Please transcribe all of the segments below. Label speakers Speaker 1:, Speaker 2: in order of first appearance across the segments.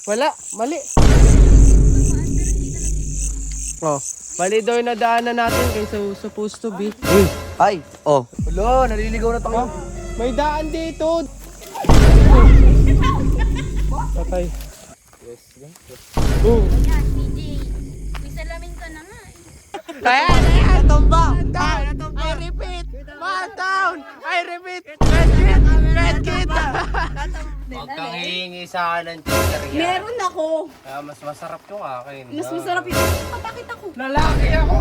Speaker 1: Wala, mali. Oh, mali daw yung nadaanan natin kaysa supposed to be.
Speaker 2: Ay, oh. Wala, naliligaw na tayo.
Speaker 1: May daan dito. Patay. Oh.
Speaker 3: Yan, CJ. May salamin ka na nga eh.
Speaker 1: Ayan, natumba. I repeat, man down. I repeat, medkit.
Speaker 4: Huwag kang hihingi sa akin ng chicheria.
Speaker 3: Meron ako.
Speaker 4: Kaya mas masarap yung akin.
Speaker 3: Mas masarap yun. Papakit ako.
Speaker 1: Lalaki ako.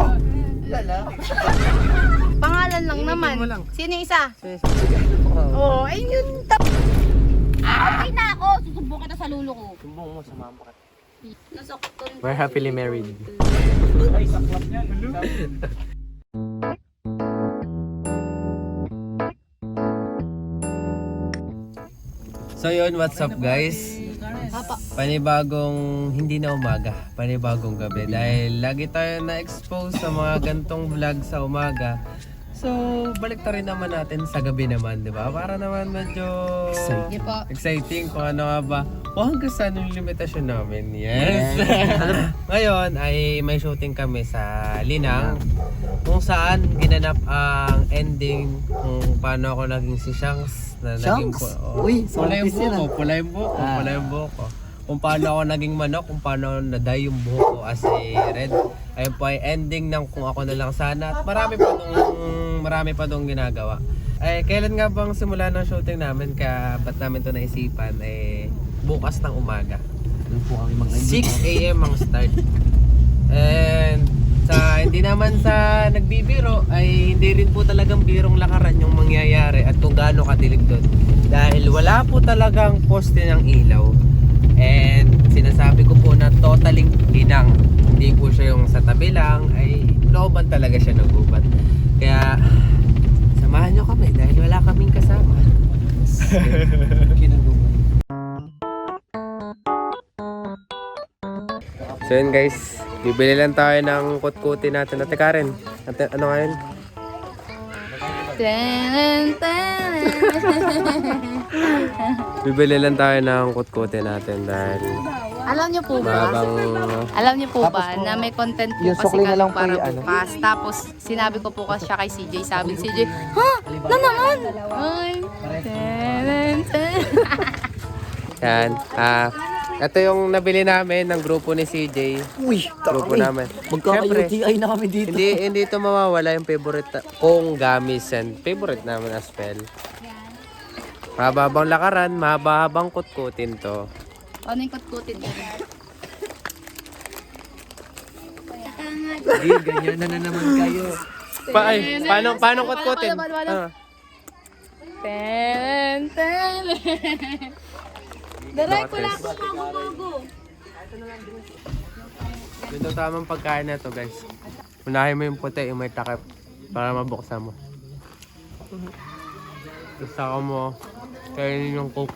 Speaker 3: Pangalan lang naman.
Speaker 1: mo lang.
Speaker 3: Sino yung isa? Oo, ayun yun. Okay na ako. Susumbong kita sa lulo ko.
Speaker 4: Sumbong mo sa mama ka.
Speaker 3: Nasaktan.
Speaker 1: We're happily married.
Speaker 4: So yun, what's up guys? Panibagong hindi na umaga, panibagong gabi dahil lagi tayo na-expose sa mga gantong vlog sa umaga. So, balik ta rin naman natin sa gabi naman, di ba? Para naman medyo exciting kung ano nga ba. O hanggang saan yung limitasyon namin. Yes! Ngayon ay may shooting kami sa Linang kung saan ginanap ang ending kung paano ako naging si Shanks na naging
Speaker 2: Uy,
Speaker 4: pula yung
Speaker 2: sorry yan,
Speaker 4: buhok ko, pula yung buhok ko, pula yung buhok ko. Kung paano ako naging manok, kung paano naday yung buhok ko as a red. Ayun po ay ending ng kung ako na lang sana at marami pa dong ginagawa. Eh, kailan nga bang simula ng shooting namin kaya ba't namin to naisipan bukas ng umaga. 6 AM ang start. And hindi naman sa nagbibiro ay hindi rin po talagang birong lakaran yung mangyayari at kung gaano kadilig doon. Dahil wala po talagang poste ng ilaw. And sinasabi ko po na totaling ginang. Hindi po siya yung sa tabi lang, ay looban talaga siya nagubat. Kaya samahan nyo kami dahil wala kaming kasama. So yun guys, bibili lang tayo ng kutkuti natin. Ate Karen, ano nga yun? Bibili lang tayo ng kutkuti natin dahil
Speaker 3: Alam niyo po ba? Alam niyo po ba na may content po
Speaker 2: yung
Speaker 3: kasi
Speaker 2: sukli na
Speaker 3: kami
Speaker 2: lang po
Speaker 3: para
Speaker 2: yung ano.
Speaker 3: bukas. Tapos sinabi ko po kasi siya kay CJ. Sabi ni CJ, ha? Na naman? Ay.
Speaker 4: yan. Ito yung nabili namin ng grupo ni CJ.
Speaker 2: Uy,
Speaker 4: Grupo namin.
Speaker 2: Magkaka-UTI na kami dito.
Speaker 4: Hindi ito mawawala yung favorite kong gamis and favorite namin as well. Mahabang lakaran, mahabang kutkutin to.
Speaker 3: Ano yung kutkutin din?
Speaker 2: Hindi, ganyan na naman kayo.
Speaker 4: Paano kutkutin?
Speaker 3: Paano? Daray ko lang kung mago-mago.
Speaker 4: Ito tamang pagkain na to guys. Unahin mo yung puti, yung may takip para mabuksan mo. Gusto mo kainin yung coke.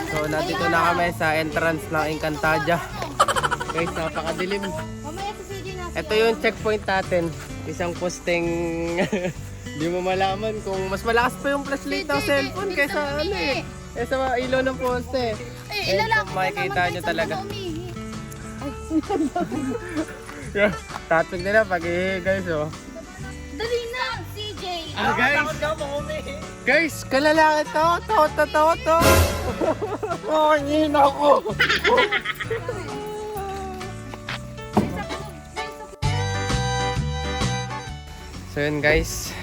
Speaker 4: So nandito na kami sa entrance ng Encantadia. Guys, napakadilim.
Speaker 3: Mamaya si CJ na.
Speaker 4: Ito yung checkpoint natin. Isang posting di mo malaman kung mas malakas pa yung flashlight ng cellphone kaysa ano eh. Kaysa mga ilaw ng poste.
Speaker 3: Eh, ilalaki
Speaker 4: kung makikita nyo talaga. Tatog nila pag guys oh.
Speaker 3: Dali na, CJ.
Speaker 4: Guys, kalalaki to. Oh, ngin ako. So yun guys,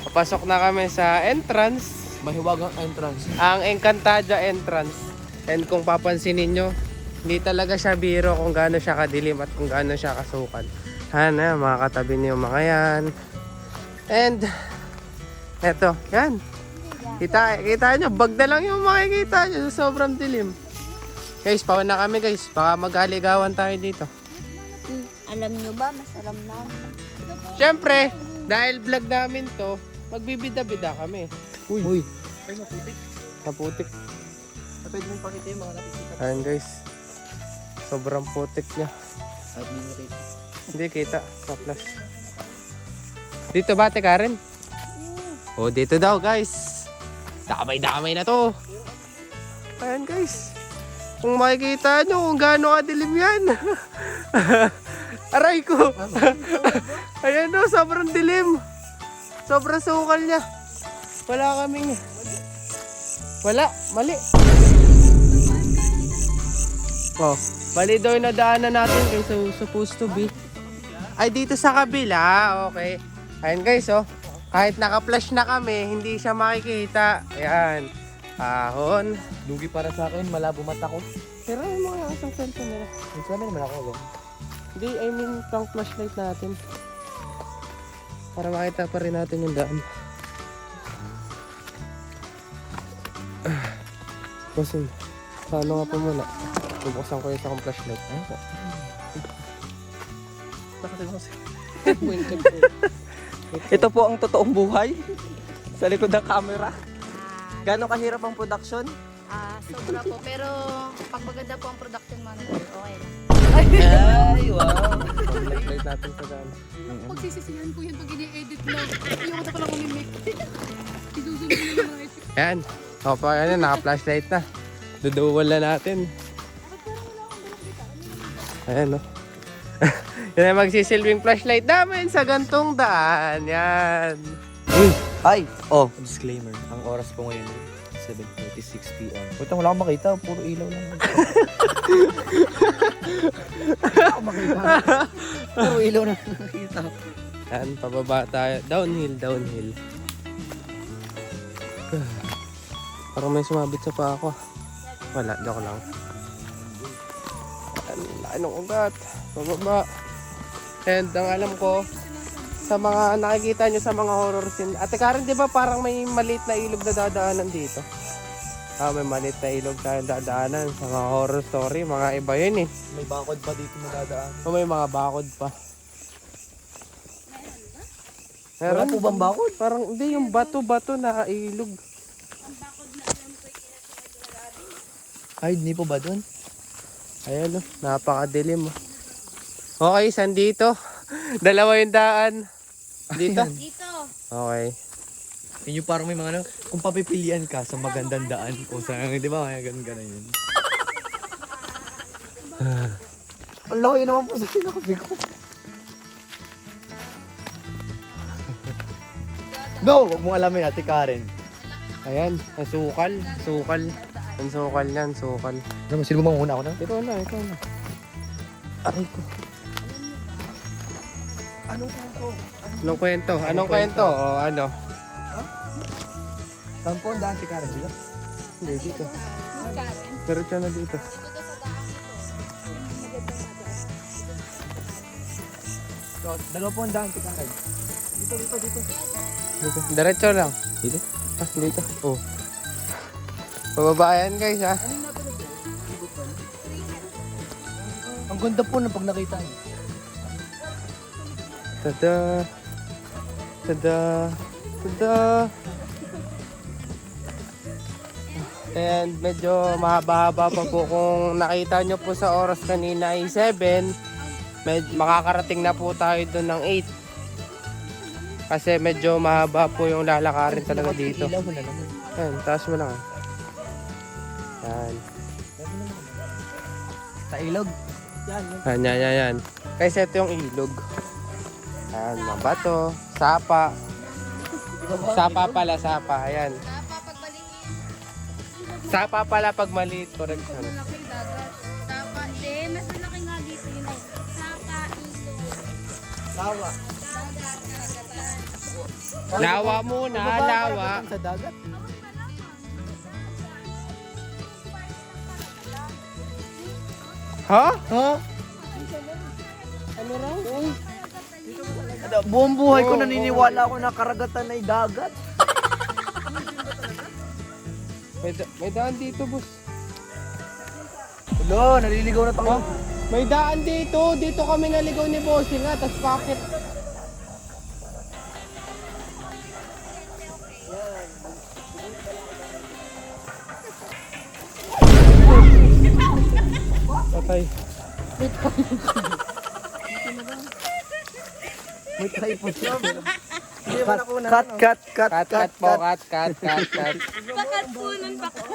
Speaker 4: papasok na kami sa entrance.
Speaker 2: Mahiwagang entrance.
Speaker 4: Ang Encantadia entrance. And kung papansinin nyo, hindi talaga siya biro kung gaano siya kadilim at kung gaano siya kasukan. Hana, makakatabi niyo yung mga yan. And eto, yan. Kita nyo, bag na lang yung makikita nyo sa sobrang dilim. Guys, pawan na kami guys. Baka mag-aligawan tayo dito.
Speaker 3: Alam nyo ba, mas alam namin.
Speaker 4: Siyempre, dahil vlog namin to, magbibida-bida kami.
Speaker 2: Uy.
Speaker 4: Naputik.
Speaker 2: Pwede mong pakita yung mga nakikita.
Speaker 4: Ayan guys. Sobrang putik niya.
Speaker 2: At hindi nakita.
Speaker 4: Hindi kita sa flash.
Speaker 1: Dito ba, Ate Karen? Oh, dito daw, guys. Damay-damay na to. Ayan, guys. Kung makikita nyo kung gaano kadilim yan. Aray ko. Ayan o, sobrang dilim. Sobrang sukal niya. Wala kaming... Wala, mali. Oh, mali daw yung nadaanan natin guys. So, supposed to be. Ay, dito sa kabila. Okay. Ayan guys, oh. Kahit naka-flash na kami, hindi siya makikita. Ayan. Ahon.
Speaker 2: Lugi para sa akin, malabo mata ko.
Speaker 1: Pero yung mga asang cellphone nila.
Speaker 2: Ang sabi naman ako.
Speaker 1: Hindi, I mean, pang flashlight natin. Para makita pa rin natin yung daan. Kasi, paano nga pa muna? Bubuksan ko yung isang flashlight. Ayun po.
Speaker 2: Ito po ang totoong buhay sa likod ng camera. Gano'ng kahirap ang production?
Speaker 3: Sobra po. Pero pag maganda po ang production manager, okay lang.
Speaker 2: Ay, wow.
Speaker 1: Flashlight natin sa daan.
Speaker 3: Pagsisisihan ko yan pag ini-edit lang. Ayaw ko na pala kumimik. Isusunod mo yung mga edit.
Speaker 1: Ayan. O, pa yan, naka-flashlight na. Duduwal na natin. Ayan, no. Yan ang magsisilbing flashlight namin sa gantong daan. Yan.
Speaker 2: Ay, oh, disclaimer. Ang oras po ngayon 7:36 PM. Puta, wala akong makita. Puro ilaw lang. Wala akong makita. Puro ilaw na nakita.
Speaker 1: Yan, pababa tayo. Downhill, downhill. Parang may sumabit sa paa ko. Wala, joke lang. Ang laki ng ugat. Pababa. And ang alam ko, sa mga nakikita nyo sa mga horror scene. Ate Karen, di ba parang may maliit na ilog na dadaanan dito? May maliit na ilog tayong dadaanan sa mga horror story. Mga iba yun eh.
Speaker 2: May bakod pa dito madadaan.
Speaker 1: O may mga bakod pa.
Speaker 2: Wala po bang bakod?
Speaker 1: Parang hindi, yung bato-bato na ilog.
Speaker 2: Ay, hindi po ba doon?
Speaker 1: Ayan o, napakadilim o. Okay, saan dito? Dalawa yung daan. Dito?
Speaker 3: Dito.
Speaker 1: Okay.
Speaker 2: Yun yung parang may mga ano, kung papipilian ka sa magandang daan o sa, di ba, kaya ganun yun. Ang laki naman po sa sinabi ko. No, huwag mong alamin, Ate Karen.
Speaker 1: Ayan, ang sukal. Sukal. Ang sukal yan, sukal.
Speaker 2: Ano, sino ba muna ako na?
Speaker 1: Ito na, ito na. Aray ko.
Speaker 2: Anong kwento?
Speaker 1: Anong kwento? Anong kwento? O ano?
Speaker 2: Saan po ang daan, Ate Karen? Dito?
Speaker 1: Hindi, dito. Pero siya na dito.
Speaker 2: So, dalawa po ang daan, Ate Karen. Dito.
Speaker 1: Dito. Diretso lang.
Speaker 2: Dito?
Speaker 1: Dito. Oh. Pababa yan guys ha.
Speaker 2: Ang ganda po na pag nakita niyo.
Speaker 1: Tada. Tada. Tada. And medyo mahaba-haba pa po. Kung nakita nyo po sa oras kanina ay 7, makakarating na po tayo doon ng 8. Kasi medyo mahaba po yung lalakarin talaga dito.
Speaker 2: Ilaw mo na naman.
Speaker 1: Yan, taas mo lang. Yan.
Speaker 2: Sa ilog.
Speaker 1: Yan. Kasi ito yung ilog. Yan, mga bato, sapa. Sapa pala, sapa. Ayan. Sapa pala pag maliit. Correct.
Speaker 3: Malaki dagat. Sapa. Hindi, mas malaki nga dito yun. Sapa, ilog.
Speaker 2: Lawa.
Speaker 3: Dagat, karagatan.
Speaker 1: Lawa muna, lawa.
Speaker 2: Sa dagat.
Speaker 1: Ha?
Speaker 2: Ha?
Speaker 1: Ano raw?
Speaker 2: Buong buhay ko naniniwala ako na karagatan ay dagat.
Speaker 1: May daan dito, boss.
Speaker 2: Hello, naliligaw na tayo.
Speaker 1: May daan dito. Dito kami naligaw ni Bossing nga. Tapos bakit? Patay.
Speaker 2: May tripod siya.
Speaker 1: Cut po, cut.
Speaker 3: Pakatpunan pa ko.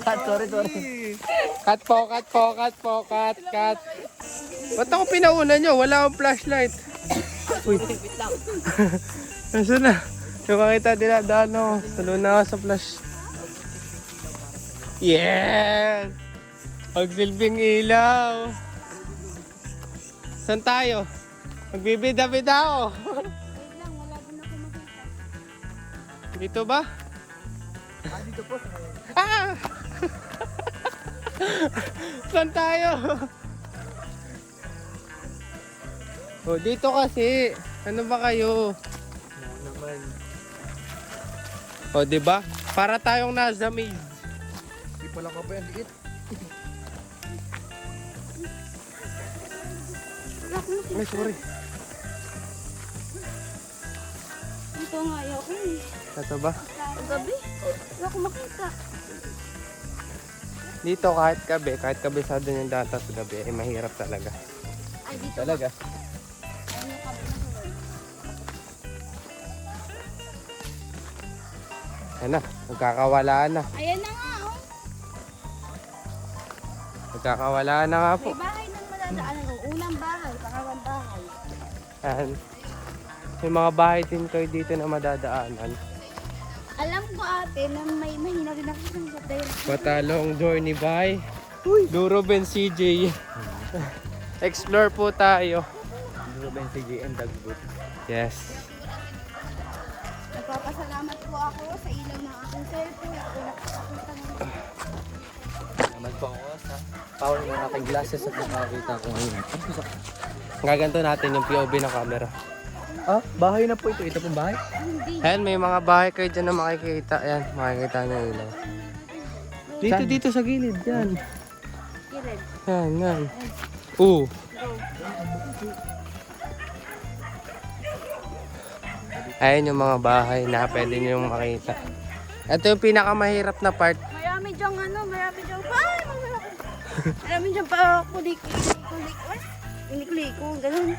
Speaker 2: Sorry.
Speaker 1: Cut po. Ba't ako pinauna nyo? Wala akong flashlight. Uy. Nasaan na? Yung makita dinadaan ako. Tulo na ako sa flash. Yes! Pagsilbing ilaw. Saan tayo? Magbibida-bida ako. Dito ba?
Speaker 2: Dito po.
Speaker 1: Ah! Saan tayo? Oh, dito kasi. Ano ba kayo?
Speaker 2: Naman.
Speaker 1: O, di ba? Para tayong nasa maze.
Speaker 2: Hindi pala ka pa yan. Liit.
Speaker 1: Ay, sorry.
Speaker 3: Ito nga ayoko eh.
Speaker 1: Ito ba?
Speaker 3: Gabi. Wala ko makita.
Speaker 1: Dito kahit kabisado yung data sa gabi, eh, mahirap talaga.
Speaker 3: Ay, dito.
Speaker 1: Talaga.
Speaker 3: Ano ka ba?
Speaker 1: Ayan na, magkakawalaan na.
Speaker 3: Ayan na nga oh.
Speaker 1: Magkakawalaan na nga po.
Speaker 3: May bahay nang madadaanan. Unang bahay, pangalawang bahay.
Speaker 1: Ayan. May mga bahay din kayo dito na madadaanan.
Speaker 3: Alam ko ate na may mahina rin ako sa direction.
Speaker 1: Patalong journey by Duro Ben CJ. Explore po tayo.
Speaker 2: Ruben CJ and Dagboot.
Speaker 1: Yes.
Speaker 3: Nagpapasalamat po ako sa ilaw ng aking cellphone. Ako nakakakita ng
Speaker 2: Naman po ako sa power ng aking glasses at nakakita ko ngayon.
Speaker 1: Gaganto natin yung POV ng camera.
Speaker 2: Ah, bahay na po ito. Ito pong bahay?
Speaker 3: hindi.
Speaker 1: Ayan, may mga bahay kayo dyan na makikita. Ayan, makikita nyo yung ilaw. Dito sa gilid. Yan.
Speaker 3: Kired.
Speaker 1: Yan. Oo. Ayan yung mga bahay na pwede nyo makita. Ito yung pinakamahirap na part.
Speaker 3: Marami diyang marami diyang marami diyang pa kulik-kulik. Kulik-kuliko, ganun.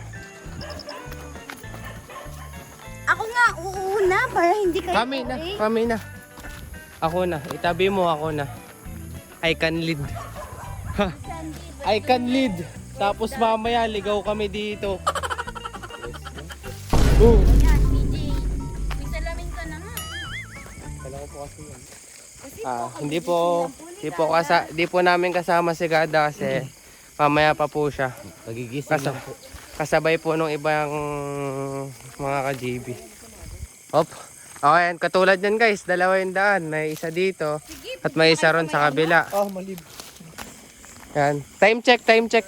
Speaker 3: Ako nga, uuna para hindi kayo
Speaker 1: Kami na. Ako na. Itabi mo ako na. I can lead. Ha. I can lead. Tapos mamaya ligaw kami dito.
Speaker 3: Yan, DJ. May salamin ka na nga.
Speaker 1: Kailangan po kasi yan.
Speaker 3: Kasi
Speaker 1: Hindi po namin kasama si Gada kasi mamaya pa po siya.
Speaker 2: Nagigising lang po.
Speaker 1: Kasabay po nung ibang mga ka-JB. Hop. Okay, katulad yan guys, dalawa yung daan. May isa dito at may isa ron sa kabila.
Speaker 2: Oh, malib.
Speaker 1: Yan. Time check.
Speaker 2: Time check.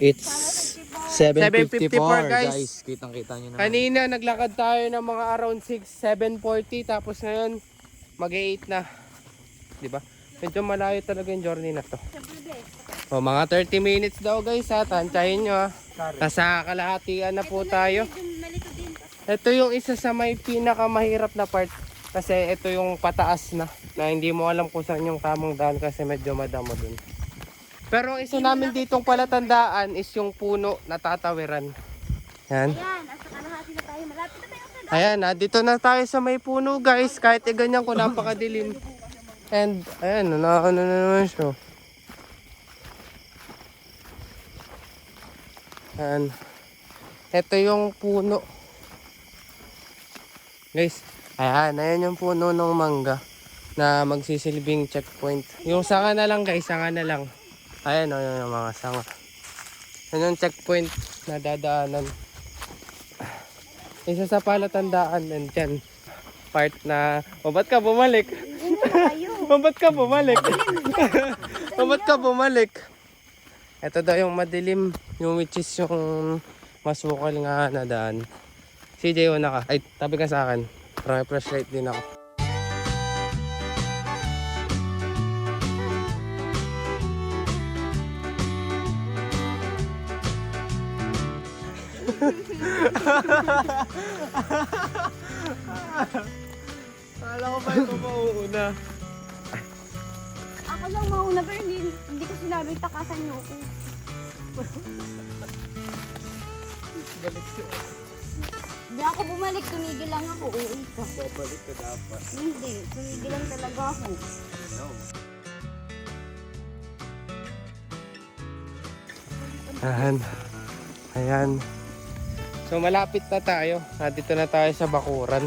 Speaker 2: It's 7:54
Speaker 1: guys.
Speaker 2: Kitang-kita nyo naman.
Speaker 1: Kanina naglakad tayo ng mga around 7:40 tapos ngayon mag-8 na. 'Di ba? Medyo malayo talaga yung journey na to. O, mga 30 minutes daw guys ha. Tantyahin nyo ha. Nasa kalahatian na po tayo. Ito yung isa sa may pinakamahirap na part. Kasi ito yung pataas na hindi mo alam kung saan yung tamang daan kasi medyo madamo dun. Pero ang isa namin ditong palatandaan is yung puno na tatawiran. Yan.
Speaker 3: Ayan, nasa kalahati na tayo. Malapit na tayo sa
Speaker 1: Ayan na, dito na tayo sa may puno guys. Kahit ganyan ko napakadilim. And ayan, na naman siya. Ayan. Ito yung puno. Guys, ayan yung puno ng mangga na magsisilbing checkpoint. Yung sanga na lang guys, sanga na lang. Ayan o, yung mga sanga. Yan yung checkpoint na dadaanan. Isa sa palatandaan, nandyan. Part na, ba't ka bumalik? Ba't ka bumalik? Ba't ka bumalik? Ito daw yung madilim, yung which is yung masukal nga na daan. CJ, una ka. Ay, tabi ka sa akin. Para may flashlight din ako. Kala ko ba ito mauuna?
Speaker 3: Ako lang mauna pero hindi ko sinabing takasan niyo ako. Hindi ako bumalik, tumigil lang ako. Uuwi ka.
Speaker 4: Babalik ka dapat.
Speaker 3: Hindi, tumigil lang talaga ako.
Speaker 1: Ayan. Ayan. So malapit na tayo. Nandito na tayo sa Bakuran.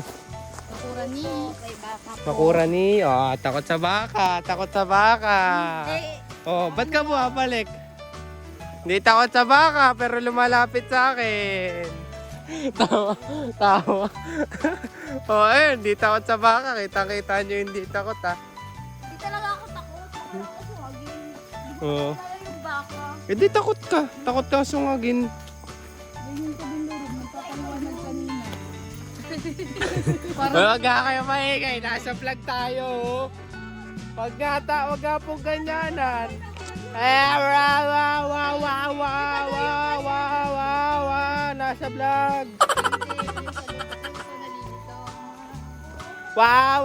Speaker 3: Bakura ni, kay baka po.
Speaker 1: Bakuran ni, oh, takot sa baka, takot sa baka.
Speaker 3: Eh,
Speaker 1: Oh, ba't ka bumabalik? Hindi takot sa baka, pero lumalapit sa akin. Tawa, tawa. Oh, ayun, hindi takot sa baka. Kita-kita nyo hindi takot, ha.
Speaker 3: hindi talaga ako takot. Takot ako sumagin. Hindi ko
Speaker 1: Oo.
Speaker 3: kilala yung baka.
Speaker 1: Hindi takot ka. Takot ka sungagin.
Speaker 3: Ganyan ka din lurog, nagpapaliwanag kanina.
Speaker 1: Huwag nga kayo maingay. Nasa vlog tayo, oh. Wag nga po ganyanan. Nasa vlog. Wow.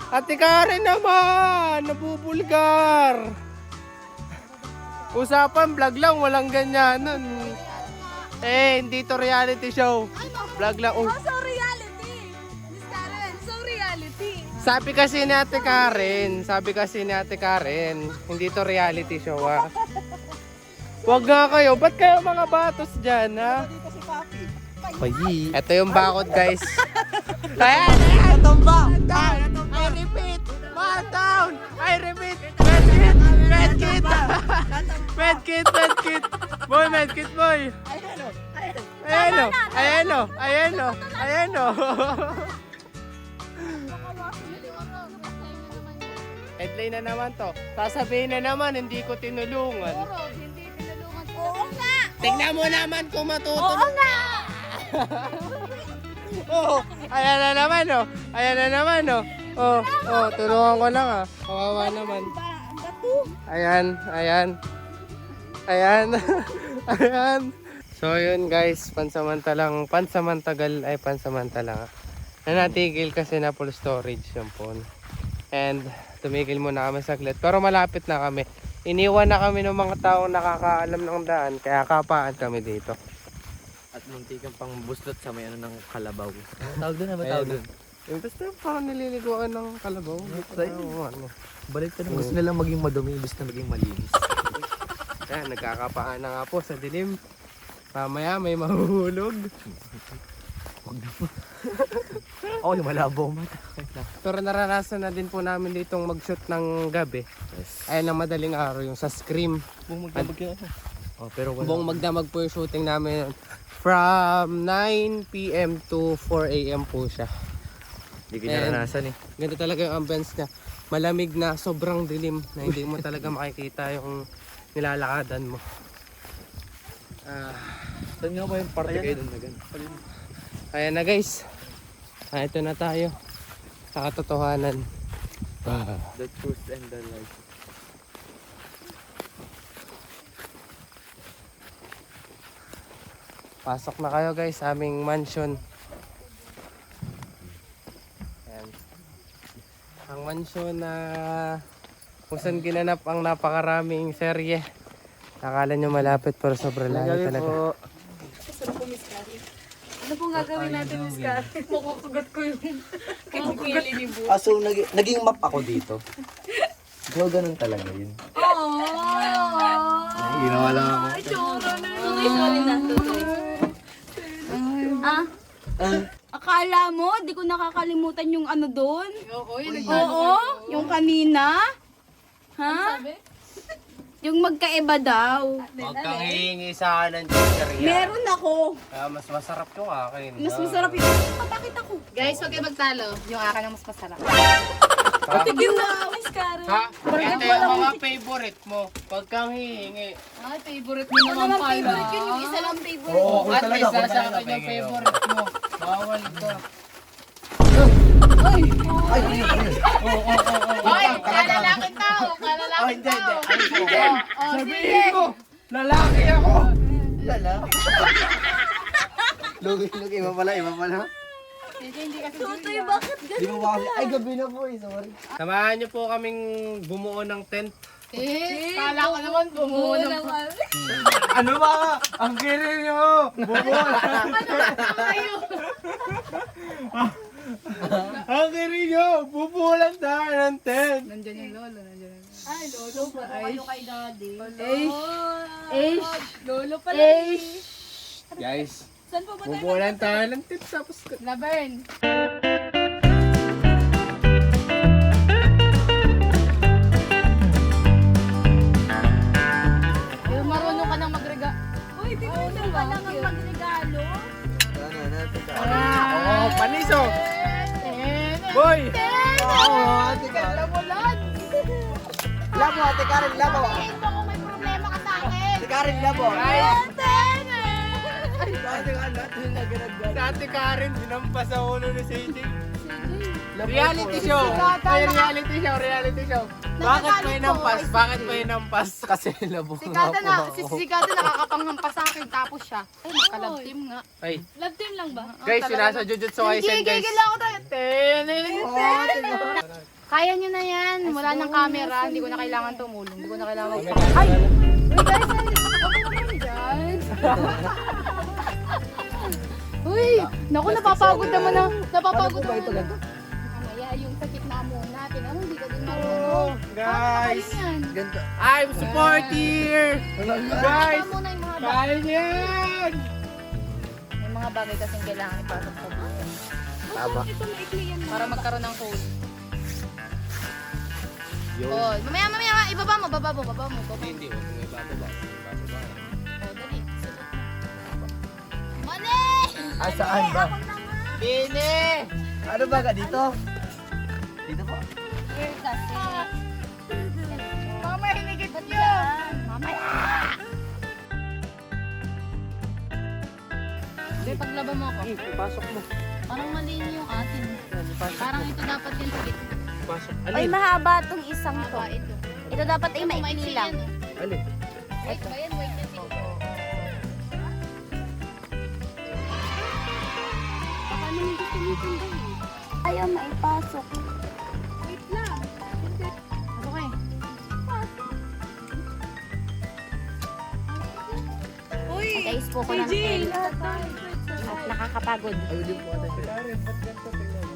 Speaker 1: Ate Karen naman, nabubulgar. Usapan vlog lang, walang ganyanan. Eh, hindi to reality show. Vlog lang. Oh.
Speaker 3: So reality! Miss Karen, so reality!
Speaker 1: Sabi kasi ni Ate Karen, hindi to reality show, ha. Wag nga kayo, ba't kayo mga batos dyan, ha?
Speaker 2: Payi.
Speaker 1: Ito yung bakod, guys. Ayan! Natumba! I repeat! Man down! I repeat! Medkit! Medkit! Boy, medkit, boy! Ayan o! Headline na naman to. Sasabihin na naman, hindi ko tinulungan.
Speaker 3: Hindi tinulungan. Oo nga!
Speaker 1: Tingnan mo naman kung
Speaker 3: Oo
Speaker 1: matutulog.
Speaker 3: nga!
Speaker 1: Oh, ayan na naman, oh. Ayan na naman, oh. Oh, tulungan ko lang, ah. Kawawa naman.
Speaker 3: Ang gato!
Speaker 1: Ayan. Ayan. So, yun guys, pansamantalang natigil kasi na full storage yung phone. And tumigil muna kami saglit. Pero malapit na kami. Iniwan na kami ng mga taong nakakaalam ng daan. Kaya kapaan kami dito.
Speaker 2: At muntikan pang buslot sa may ano ng kalabaw. Tawag doon na ba tawag doon?
Speaker 1: Yung basta parang nililiguan ng kalabaw.
Speaker 2: Right. Balik ka na. Gusto nilang maging madumi, gusto na maging malinis.
Speaker 1: Ayan, nagkakapaan na nga po sa dilim. Mamaya may mahuhulog.
Speaker 2: Huwag na po. Ako yung malabo mata.
Speaker 1: Pero naranasan na din po namin ditong mag-shoot ng gabi. Ay ng madaling araw yung sa Scream.
Speaker 2: Buong magdamag yun ako. Oh, pero wala.
Speaker 1: Buong magdamag po yung shooting namin. From 9 PM to 4 AM po siya.
Speaker 2: Hindi ko naranasan eh.
Speaker 1: Ganito talaga yung ambience niya. Malamig na, sobrang dilim na hindi mo talaga makikita yung nilalakadan mo.
Speaker 2: Saan nga ba yung parte kayo doon na gano'n?
Speaker 1: Ayan na guys. Ito na tayo. Sa katotohanan.
Speaker 2: The truth and the light.
Speaker 1: Pasok na kayo guys sa aming mansion. Ayan. Ang mansion na kung saan ginanap ang napakaraming serye. Akala nyo malapit pero sobrang layo talaga.
Speaker 3: Ano pong gagawin natin, Miss Karen? Makukugat ko yung kinikili ni Bu.
Speaker 2: So, naging map ako dito. So, ganun talaga yun.
Speaker 3: Oo!
Speaker 2: Ginawa lang ako.
Speaker 3: Ay, tsura na yun. Sorry na. Ah? Akala mo, di ko nakakalimutan yung ano doon? Oo, yung kanina. Ha? Yung magkaiba daw.
Speaker 1: Huwag kang hihingi sa akin ng chicheria.
Speaker 3: Meron ako.
Speaker 1: Kaya mas masarap yung akin.
Speaker 3: Mas masarap yung patakit ako.
Speaker 5: Guys, huwag kayo magtalo. Yung akin ang mas masarap.
Speaker 3: Tigil na, Miss Karen.
Speaker 1: Ha? Ito yung mga favorite mo. Huwag kang hihingi.
Speaker 5: Ay, favorite mo
Speaker 3: Ano
Speaker 5: naman
Speaker 3: naman
Speaker 5: pala.
Speaker 3: favorite yun? Yung isa lang favorite.
Speaker 1: Oo, at least nasa akin yung favorite mo. Bawal ka.
Speaker 2: Ay,
Speaker 5: Ay, kalalaking tao. Kalalaking tao.
Speaker 1: Sabihin ko, lalaki ako.
Speaker 2: Lugi, iba pala.
Speaker 3: Tutoy, bakit
Speaker 2: Di mo ba kasi, ay gabi na po eh, sorry.
Speaker 1: Samahan niyo po kaming bumuo ng tent
Speaker 5: Kala ko naman bumulang pa.
Speaker 2: Ano ba? Ang kiri nyo!
Speaker 1: Ang kiri nyo! Bubulan tayo ng tent!
Speaker 5: Nandiyan yung lolo, nandiyan yung lolo.
Speaker 3: Ay, lolo po kayo kay daddy.
Speaker 5: Lolo pala.
Speaker 1: Guys,
Speaker 3: Saan po ba tayo?
Speaker 1: bubulan tayo ng tent tapos...
Speaker 5: Laverne. Marunong ka nang magrega.
Speaker 3: Uy, di ba ito ba lang ang magregalo?
Speaker 1: Oo, paniso! Boy!
Speaker 2: Oo, ate ka. Labo, ate Karen, labo.
Speaker 3: Ito kung may problema ka sa akin.
Speaker 2: Ate Karen, labo.
Speaker 1: Sa Ate Karen, dinampas sa ulo ni CJ. Reality show! Ay, reality show. Bakit pa inampas? Bakit pa inampas? Kasi labong
Speaker 5: Si Kata nakakapanghampas sa akin tapos siya. Ay, nakalab team nga.
Speaker 1: Ay,
Speaker 3: Love team lang ba?
Speaker 1: guys, yun nasa Jujutsu Kaisen, guys.
Speaker 5: Gigigil ako tayo. Kaya nyo na yan. Wala nang camera. Hindi ko na kailangan tumulong. Hindi ko na kailangan mag- Ay! Uy, guys, okay naman guys. Uy, naku, napapagod naman na. Napapagod naman. Ito lang. Mamaya, yung sa gitna muna. Tinanong, hindi ka din marunong.
Speaker 1: Guys,
Speaker 5: Yan.
Speaker 2: Ganto.
Speaker 1: I'm supporter! Guys,
Speaker 5: Tama muna yung mga bagay.
Speaker 1: kaya yan!
Speaker 5: May mga bagay kasing kailangan ipasok sa buhay.
Speaker 1: Tama.
Speaker 5: Para magkaroon ng code. Oh, mamaya, ibaba mo.
Speaker 1: Hindi, huwag mo ibababa.
Speaker 5: Oh, dali.
Speaker 3: Mane!
Speaker 2: Ah, saan ba?
Speaker 1: Bini!
Speaker 2: Ano ba ka dito? Dito po.
Speaker 3: Here kasi.
Speaker 5: Mama, hinigit nyo!
Speaker 3: Mamaya!
Speaker 5: Hindi, paglaba mo ako.
Speaker 1: Pasok mo.
Speaker 3: Parang mali yung atin.
Speaker 5: Parang ito dapat yan sa gitna.
Speaker 1: Pasok.
Speaker 3: Ay, mahaba tong isang to.
Speaker 5: Haba ito.
Speaker 3: Ito dapat ay maikli lang.
Speaker 1: Alin?
Speaker 5: Wait ba yan? Wait yan siguro.
Speaker 3: Baka naman gusto mo dun. Ayaw maipasok.
Speaker 5: Okay.
Speaker 3: Guys po ko ng tent. At nakakapagod.
Speaker 1: Karen, ba't ganito tingnan?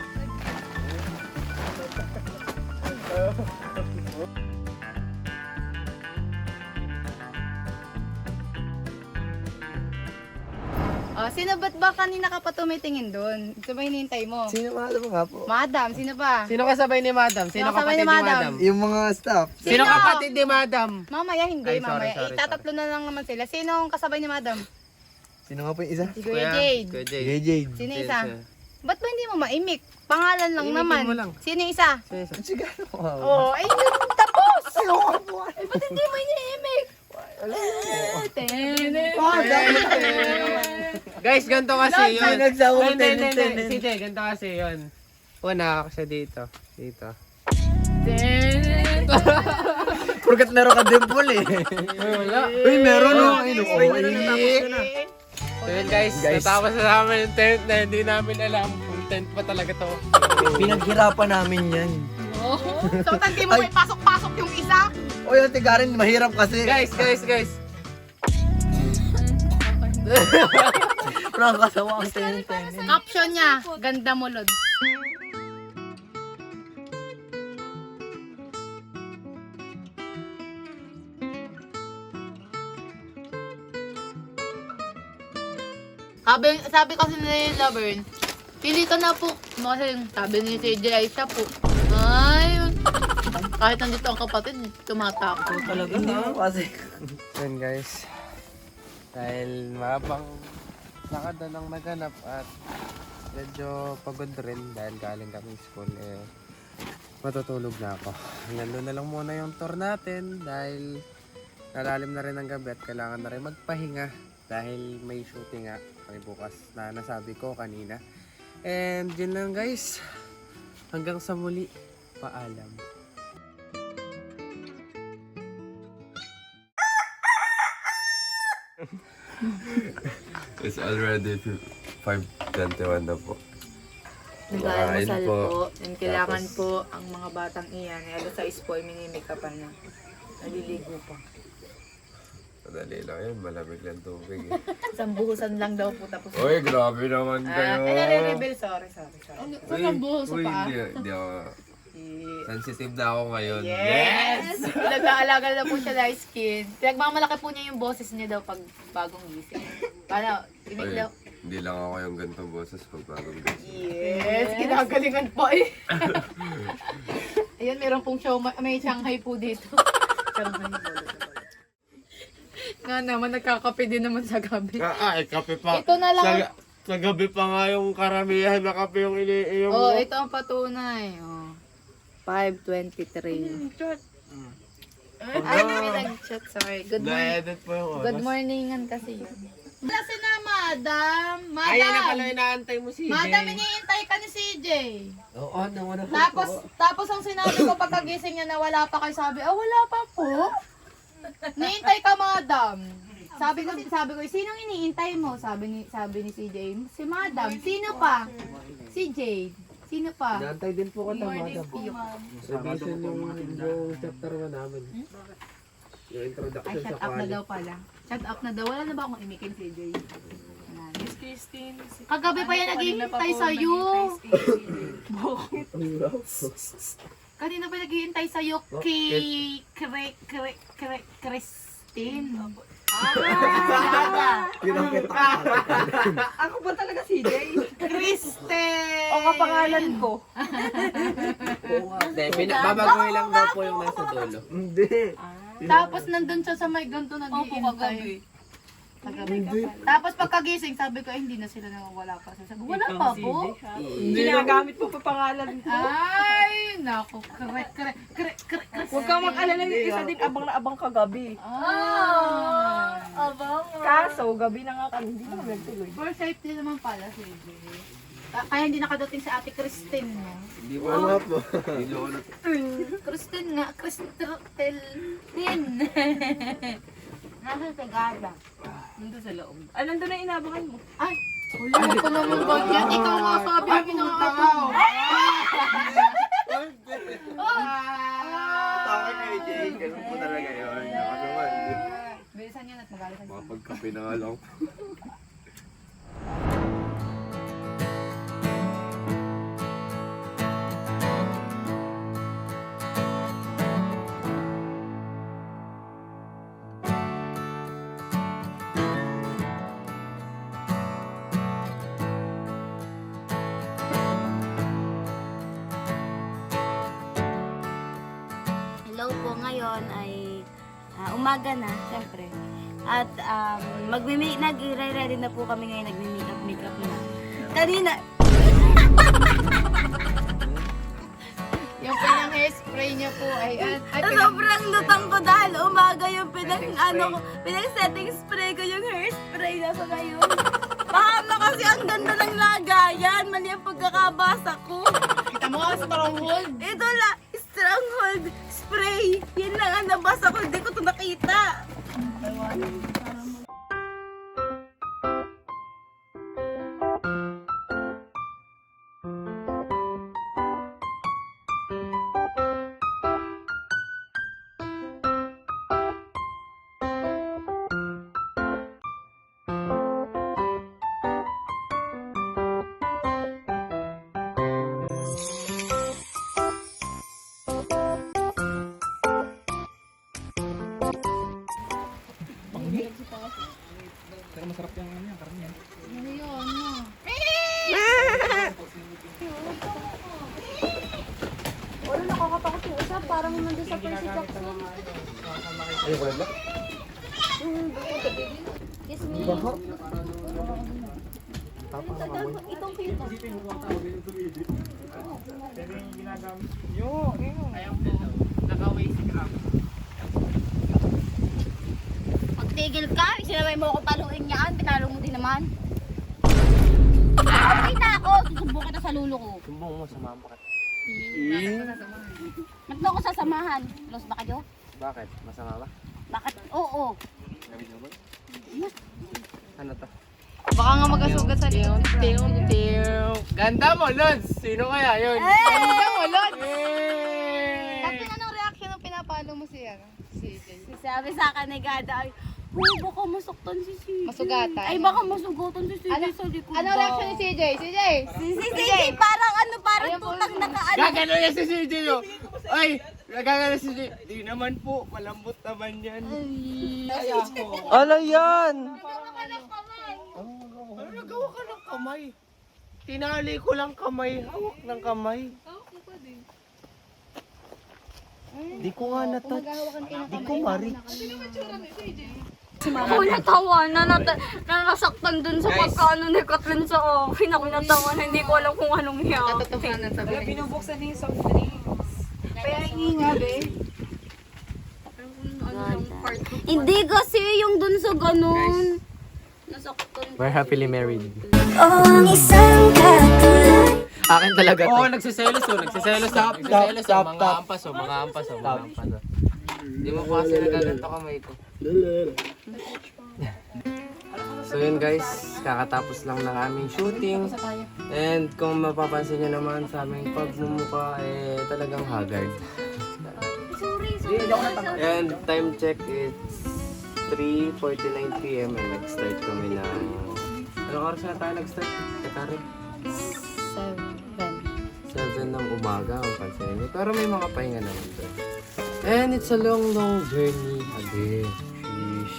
Speaker 5: Oh, sino ba't ba kanina ka pa tumitingin doon? Ito ba hinihintay mo?
Speaker 2: Sino mga mo nga po?
Speaker 5: Madam, sino ba?
Speaker 1: Sino kasabay ni Madam? Sino
Speaker 5: Sino kasabay
Speaker 1: kapatid
Speaker 5: ni
Speaker 1: ni
Speaker 5: Madam?
Speaker 1: Madam?
Speaker 2: Yung mga staff.
Speaker 1: Sino
Speaker 5: Sino?
Speaker 1: kapatid ni Madam?
Speaker 5: Mamaya hindi,
Speaker 1: Ay, sorry,
Speaker 5: mamaya.
Speaker 1: sorry,
Speaker 5: Itatatlo na lang naman sila. Sino ang kasabay ni Madam?
Speaker 2: Sino nga po yung isa?
Speaker 5: Si Kuya Jade.
Speaker 1: Kuya Jade.
Speaker 2: Jay Jade.
Speaker 5: Sino isa? Ba't ba hindi mo maimik? Pangalan lang
Speaker 1: Imikin
Speaker 5: naman.
Speaker 1: mo lang.
Speaker 5: Sino isa?
Speaker 1: Sino isa?
Speaker 2: Sigaro. Wow.
Speaker 5: Oh, ay yun, tapos! Ay, ba't hindi mo iniimik?
Speaker 1: Guys, ganito kasi yun.
Speaker 2: Nagsawang
Speaker 1: Hindi. Sige, ganito kasi yun. Una, siya dito. Dito.
Speaker 2: Purgat meron ka dimple eh.
Speaker 1: Wala.
Speaker 2: Uy, meron oh.
Speaker 1: Ay,
Speaker 2: Ay,
Speaker 1: okay na, natapos na. So yun guys, natapos na namin yung tent na hindi namin alam kung tent pa talaga to.
Speaker 2: Pinaghirapan namin yan.
Speaker 5: So, hindi mo may pasok-pasok yung isa?
Speaker 2: Uy, ate Karen, mahirap kasi.
Speaker 1: Guys.
Speaker 2: Parang kasawa ang tent.
Speaker 5: Caption niya, ganda mo, Lod. Sabi kasi ni Laverne, pili ka na po. Kasi sabi ni CJ ay siya po. Ay, kahit nandito ang kapatid, tumatakbo talaga.
Speaker 2: Hindi mo kasi.
Speaker 1: Yun guys. Dahil mabang lakad na nang naganap at medyo pagod rin dahil galing kami school matutulog na ako. Hanggang doon na lang muna yung tour natin dahil nalalim na rin ang gabi at kailangan na rin magpahinga dahil may shooting nga kami bukas na nasabi ko kanina. And yun lang guys. Hanggang sa muli. Paalam.
Speaker 6: It's already 5:21 na po.
Speaker 7: Nag-aalmusal
Speaker 6: po.
Speaker 7: po. And kailangan
Speaker 6: Tapos-
Speaker 7: po ang mga batang iyan, ay alas 6 po ay minimikapan na.
Speaker 5: Naliligo pa.
Speaker 6: Madali lang yan, malamig lang tubig eh.
Speaker 5: Isang buhusan lang daw po tapos.
Speaker 6: Uy, grabe naman kayo.
Speaker 5: Ay, nare-reveal. Sorry.
Speaker 6: Uy, uy, hindi ako. Sensitive na ako ngayon.
Speaker 5: Yes! Nag-aalaga na po siya ng skin. Pinagmamalaki po niya yung boses niya daw pag bagong gising. Paano? Inig
Speaker 6: Uy,
Speaker 5: daw.
Speaker 6: hindi lang ako yung ganitong boses pag bagong gising.
Speaker 5: Yes! Kinagalingan pa eh. Ayun, meron pong show. May Shanghai po dito. Nga naman, nagkakape din naman sa gabi.
Speaker 4: Kape pa.
Speaker 5: Ito na lang.
Speaker 4: Sa gabi pa nga yung karamihan na kape yung iniinom
Speaker 5: Oh, ito ang patunay. Oh. 5:23. Ay, may nag-chat. Sorry. Good morning.
Speaker 4: Na-edit po yung oras.
Speaker 5: Good morningan kasi yun. Kasi na, madam.
Speaker 4: Ayan na pala
Speaker 5: Madam.
Speaker 4: inaantay mo si
Speaker 5: Madam, iniintay ka ni CJ.
Speaker 4: Oo, nauna ko.
Speaker 5: Tapos ang sinabi ko pagkagising niya na wala pa kayo, sabi, wala pa po. Niintay ka, madam. Sabi ko, sinong iniintay mo? Sabi ni CJ, si madam. Sino pa? Si Jade. Sino pa?
Speaker 4: Inaantay din po kita,
Speaker 5: Morning,
Speaker 4: madam.
Speaker 5: Piyok.
Speaker 4: Sabihin yung chapter 1 namin. Yung
Speaker 5: Ay,
Speaker 4: introduction
Speaker 5: shut
Speaker 4: sa
Speaker 5: up na
Speaker 4: college.
Speaker 5: daw pala. Shut up na daw. Wala na ba akong imikin, CJ?
Speaker 7: Miss Christine.
Speaker 5: Kagabi pa yan naghihintay sa'yo. Kanina pa naghihintay sa'yo kay Christine.
Speaker 7: Ako ba talaga si Jay?
Speaker 5: Kristen!
Speaker 7: O kapangalan ko.
Speaker 4: Hindi, babagoy lang daw po yung nasa dulo. Hindi.
Speaker 5: Tapos nandun siya sa may ganito naghihintay. Kagabi ka pala. Tapos pagkagising, sabi ko, hindi na sila nawawala pa. Sabi, wala pa po.
Speaker 7: Ginagamit mo pa pangalan ko.
Speaker 5: Ay, naku,
Speaker 7: Huwag kang mag-alala yung isa din abang na abang kagabi.
Speaker 5: Abang.
Speaker 7: Kaso, gabi na nga kami. Hindi na kami nagtuloy.
Speaker 5: For safety naman pala, CJ. Kaya hindi nakadating si Ate Christine, no?
Speaker 6: Hindi ko alam po. Hindi ko alam.
Speaker 5: Christine nga, Christine. Nasa Sagada.
Speaker 7: Nandun sa loob. Ah, nandun na inabangan mo.
Speaker 5: Ay, wala ko naman ba yan? Ikaw nga sabi ang pinakatawa.
Speaker 6: Takot kay Jay, ganun po talaga yun. Ako naman.
Speaker 5: Bilisan yan at magalisan siya.
Speaker 6: Makapagkape na nga lang.
Speaker 3: Hello po, ngayon ay umaga na, syempre. At nagre-ready na po kami ngayon, nagme-makeup na. Kanina,
Speaker 5: Yung pinang hairspray niya po ay...
Speaker 3: sobrang lutang ko dahil umaga yung pinag-setting spray ko yung hairspray na sa ngayon. Mahama kasi ang ganda ng lagayan, mali ang pagkakabasa ko.
Speaker 5: Kita mo nga sa stronghold.
Speaker 3: Ito lang, stronghold spray. Yan lang ang nabasa ko, hindi ko ito nakita. Wala nakakatakot yung isa, parang nandun sa Percy Jackson.
Speaker 4: Ayun ko lang.
Speaker 3: Kiss me. Itong pinto. Magtigil ka, sinabay mo ako taluin yan, pinalo mo din naman. Okay na ako, susumbong kita sa lulo ko.
Speaker 4: Sumbong mo sa mama ka.
Speaker 3: Ba't mo ako sasamahan? Close ba kayo?
Speaker 4: Bakit? Masama ba?
Speaker 3: Bakit? Oo.
Speaker 4: Ano to?
Speaker 5: Baka nga magasugat sa likod.
Speaker 4: Ganda mo, Lods! Sino kaya yun?
Speaker 5: Ganda mo, Lord!
Speaker 4: Eh!
Speaker 5: Tapos anong reaction nung pinapalo mo si
Speaker 3: sabi sa akin ni Gada, ay, uy, baka masaktan si CJ.
Speaker 5: Masugatan.
Speaker 3: Ay, baka masugatan si CJ sa likod
Speaker 5: Ano
Speaker 3: daw.
Speaker 5: reaction ni CJ? CJ!
Speaker 3: Si CJ, parang ano, parang tutang nakaano.
Speaker 1: Gagano yan si CJ nyo! Ay! Gagano si CJ! Di naman po, malambot naman yan.
Speaker 2: Ano yan?
Speaker 1: Ano nagawa ka ng kamay? Tinali ko lang kamay, hawak ng kamay. Di ko nga na-touch. Di ko marik.
Speaker 3: Ako natawa na nasaktan dun sa pagkaano ni Kathleen sa akin. Ako natawa na hindi ko alam kung anong hiya.
Speaker 5: Katotohanan sabi niya.
Speaker 7: Binubuksan niya yung soft drinks. Kaya nga, be.
Speaker 3: Hindi kasi yung dun sa ganun. Nasaktan.
Speaker 2: We're happily married.
Speaker 8: ang isang katulad.
Speaker 2: Akin talaga to.
Speaker 4: Oo, nagsiselos oh. Nagsiselos oh. Nagsiselos oh. Mga ampas oh. Mga ampas oh. Mga ampas oh. Hindi mo pa kasi nagaganto kamay ko. So yun guys, kakatapos lang ng aming shooting. And kung mapapansin nyo naman sa aming pagmumuka, eh talagang haggard. And time check, it's 3:49 PM and nag-start kami ng... Anong oras na tayo nag-start? Teka rin. 7 ng umaga ang pansin niyo. Pero may mga pahinga naman doon. And it's a long journey again. Sheesh.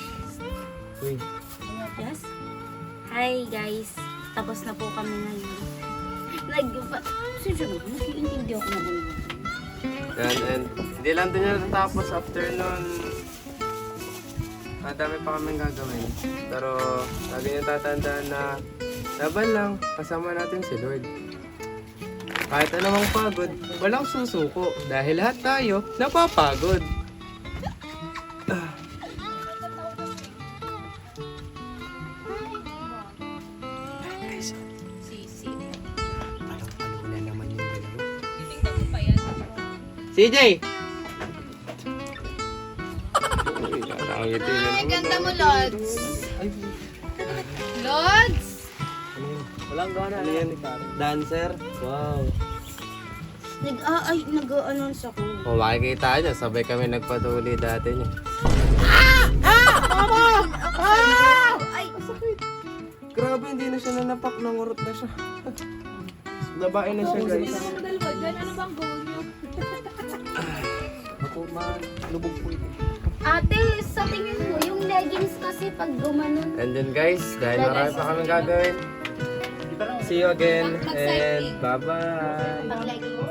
Speaker 4: Uy.
Speaker 3: Yes? Hi guys. Tapos na po kami ngayon. Nag-iintindi ako na ganun.
Speaker 4: And hindi lang din na natapos after nun. Dami pa kaming gagawin. Pero lagi niyo tatandaan na laban lang. Kasama natin si Lord. Kahit anumang pagod, walang susuko. Dahil lahat tayo napapagod. Palong-palo na naman yung dalawa. CJ! Nakangiti na
Speaker 5: Ay, ganda mo, Lods. Lods!
Speaker 2: Walang gana.
Speaker 4: Ano yan? Dancer? Wow.
Speaker 3: Nag-announce ako.
Speaker 4: O makikita nyo, sabay kami nagpatuli dati niya.
Speaker 3: Ay,
Speaker 4: Grabe, hindi na siya nanapak, nangurot na siya. Babae na siya guys.
Speaker 5: Ano bang goal niyo?
Speaker 4: Ako lubog po ito.
Speaker 3: ate, sa tingin mo, yung leggings kasi pag gumanon.
Speaker 4: And then guys, dahil marami pa kami gagawin. See you again and bye-bye.
Speaker 3: Pag leggings